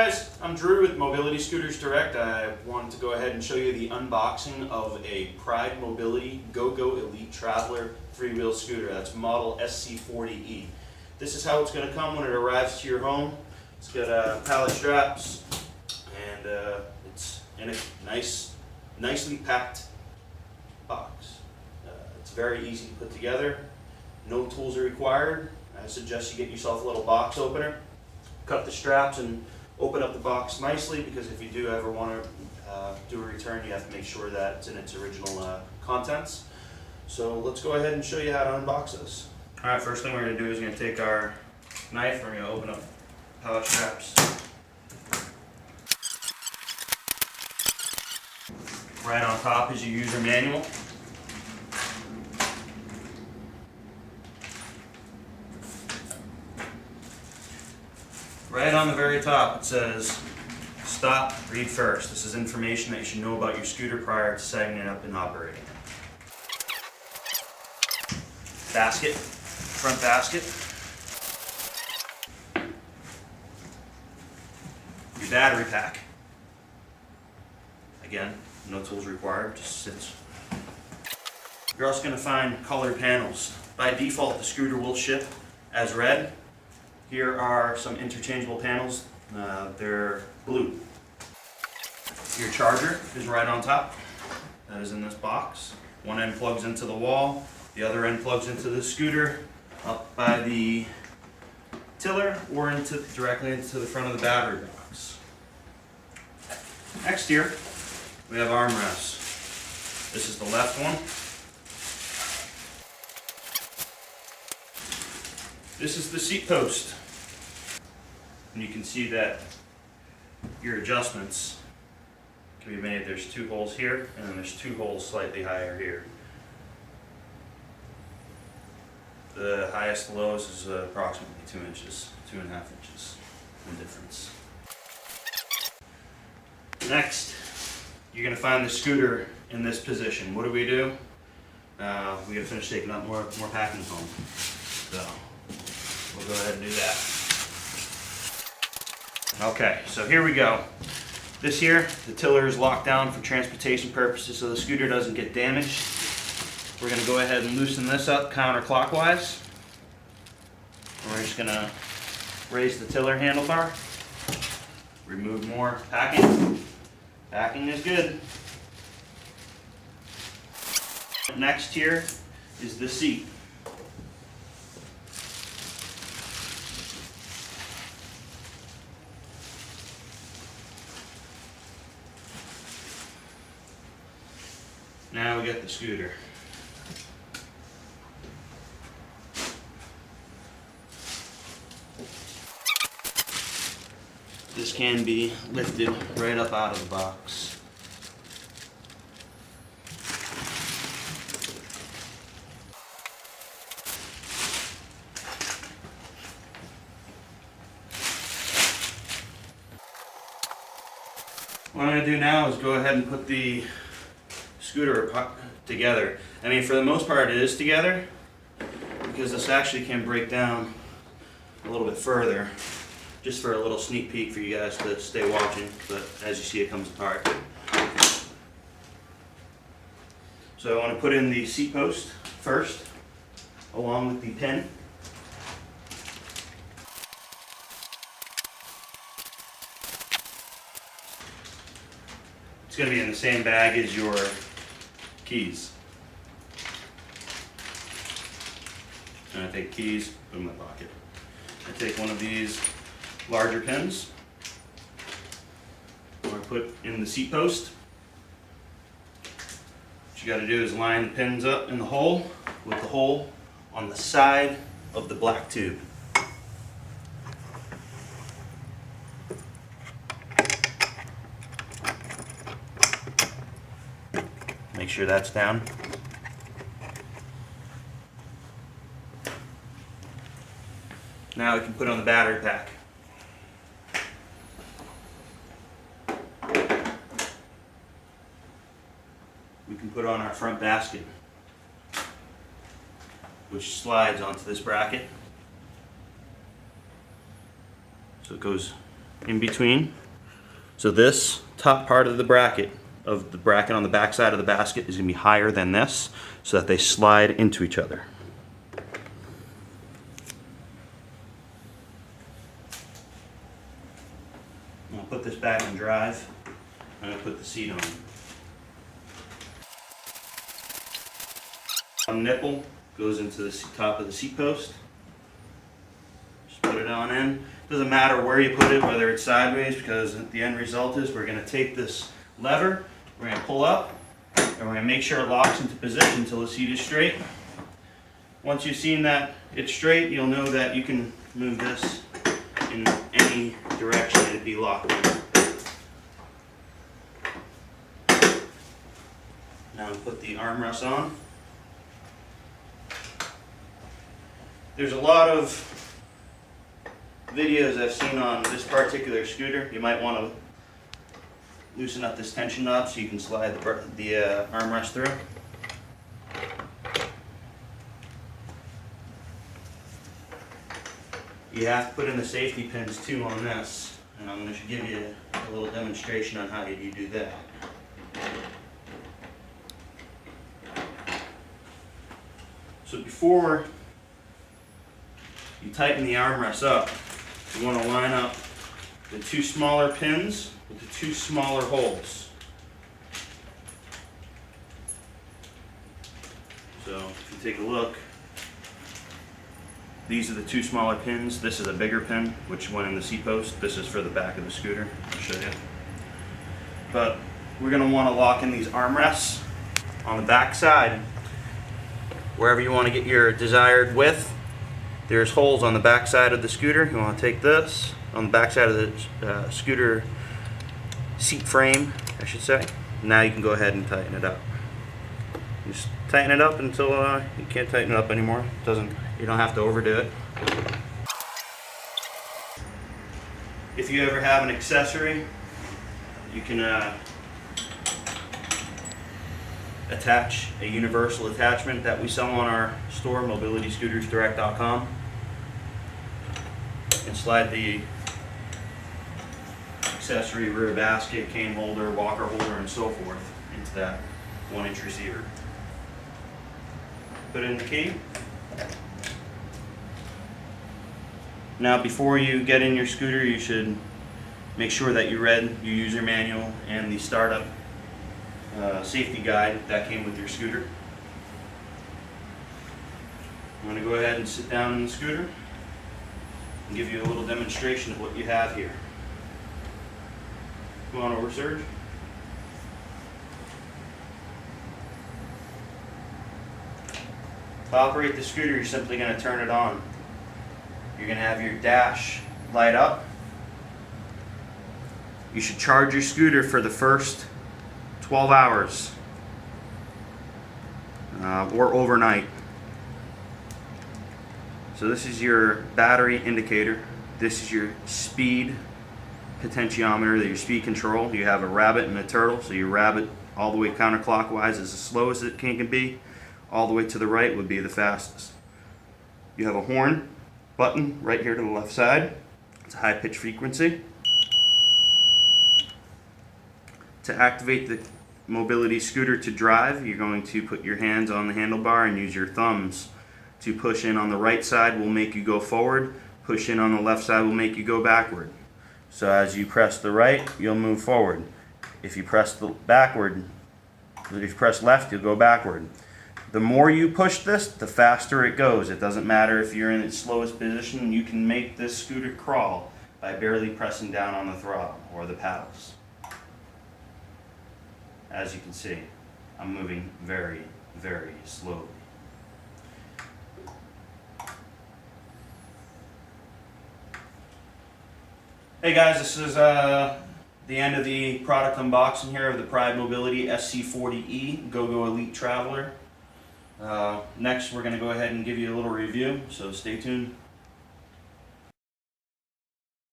guys, I'm Drew with Mobility Scooters Direct. I wanted to go ahead and show you the unboxing of a Pride Mobility Go-Go Elite Traveler 3-wheel scooter. That's model SC40E. This is how it's going to come when it arrives to your home. It's got pallet straps and it's in a nicely packed box. It's very easy to put together. No tools are required. I suggest you get yourself a little box opener. Cut the straps and open up the box nicely, because if you do ever want to do a return, you have to make sure that it's in its original contents. So let's go ahead and show you how to unbox this. Alright, first thing we're going to do is going to take our knife and we're going to open up pallet straps. Right on top is your user manual. Right on the very top it says, stop, read first. This is information that you should know about your scooter prior to setting it up and operating it. Basket, front basket. Your battery pack. Again, no tools required, just sits. You're also going to find colored panels. By default, the scooter will ship as red. Here are some interchangeable panels. They're blue. Your charger is right on top. That is in this box. One end plugs into the wall. The other end plugs into the scooter up by the tiller or directly into the front of the battery box. Next here, we have armrests. This is the left one. This is the seat post. And you can see that your adjustments can be made. There's 2 holes here, and then there's 2 holes slightly higher here. The highest and lowest is approximately 2 inches, 2.5 inches in difference. Next, you're going to find the scooter in this position. What do? We got to finish taking out more packing home. So we'll go ahead and do that. Okay, so here we go. This here, the tiller is locked down for transportation purposes so the scooter doesn't get damaged. We're going to go ahead and loosen this up counterclockwise. We're just going to raise the tiller handlebar. Remove more packing. Packing is good. Next here is the seat. Now we got the scooter. This can be lifted right up out of the box. What I'm going to do now is go ahead and put the scooter together. I mean, for the most part it is together, because this actually can break down a little bit further, just for a little sneak peek for you guys to stay watching, but as you see it comes apart. So I want to put in the seat post first, along with the pin. It's going to be in the same bag as your keys. And I take keys, put them in my pocket. I take one of these larger pins, I put in the seat post. What you got to do is line the pins up in the hole with the hole on the side of the black tube. Make sure that's down. Now we can put on the battery pack. We can put on our front basket, which slides onto this bracket. So it goes in between. So this top part of the bracket on the back side of the basket is going to be higher than this, so that they slide into each other. I'll put this back in drive. I'm going to put the seat on. The nipple goes into the top of the seat post. Just put it on in. Doesn't matter where you put it, whether it's sideways, because the end result is we're going to take this lever, we're going to pull up, and we're going to make sure it locks into position until the seat is straight. Once you've seen that it's straight, you'll know that you can move this in any direction it'd be locked in. Now put the armrest on. There's a lot of videos I've seen on this particular scooter. You might want to loosen up this tension knob so you can slide the armrest through. You have to put in the safety pins too on this, and I'm going to give you a little demonstration on how you do that. So before you tighten the armrest up, you want to line up the two smaller pins with the two smaller holes. So if you take a look, these are the two smaller pins. This is a bigger pin, which went in the seat post. This is for the back of the scooter. I'll show you. But we're going to want to lock in these armrests on the back side. Wherever you want to get your desired width, there's holes on the back side of the scooter. You want to take this on the back side of the scooter seat frame, I should say. Now you can go ahead and tighten it up. Just tighten it up until you can't tighten it up anymore. You don't have to overdo it. If you ever have an accessory, you can attach a universal attachment that we sell on our store, mobilityscootersdirect.com, and slide the accessory, rear basket, cane holder, walker holder, and so forth into that 1-inch receiver. Put in the key. Now before you get in your scooter, you should make sure that you read your user manual and the startup safety guide that came with your scooter. I'm going to go ahead and sit down in the scooter and give you a little demonstration of what you have here. Come on over, Serge. To operate the scooter, you're simply going to turn it on. You're going to have your dash light up. You should charge your scooter for the first 12 hours or overnight. So this is your battery indicator. This is your speed potentiometer, your speed control. You have a rabbit and a turtle, so your rabbit all the way counterclockwise is as slow as it can be. All the way to the right would be the fastest. You have a horn button right here to the left side. It's a high pitch frequency. To activate the mobility scooter to drive, you're going to put your hands on the handlebar and use your thumbs to push in on the right side will make you go forward, push in on the left side will make you go backward. So as you press the right, you'll move forward. If you press the if you press left, you'll go backward. The more you push this, the faster it goes. It doesn't matter if you're in its slowest position, you can make this scooter crawl by barely pressing down on the throttle or the paddles. As you can see, I'm moving very, very slowly. Hey guys, this is the end of the product unboxing here of the Pride Mobility SC40E Go-Go Elite Traveler. Next, we're going to go ahead and give you a little review, so stay tuned.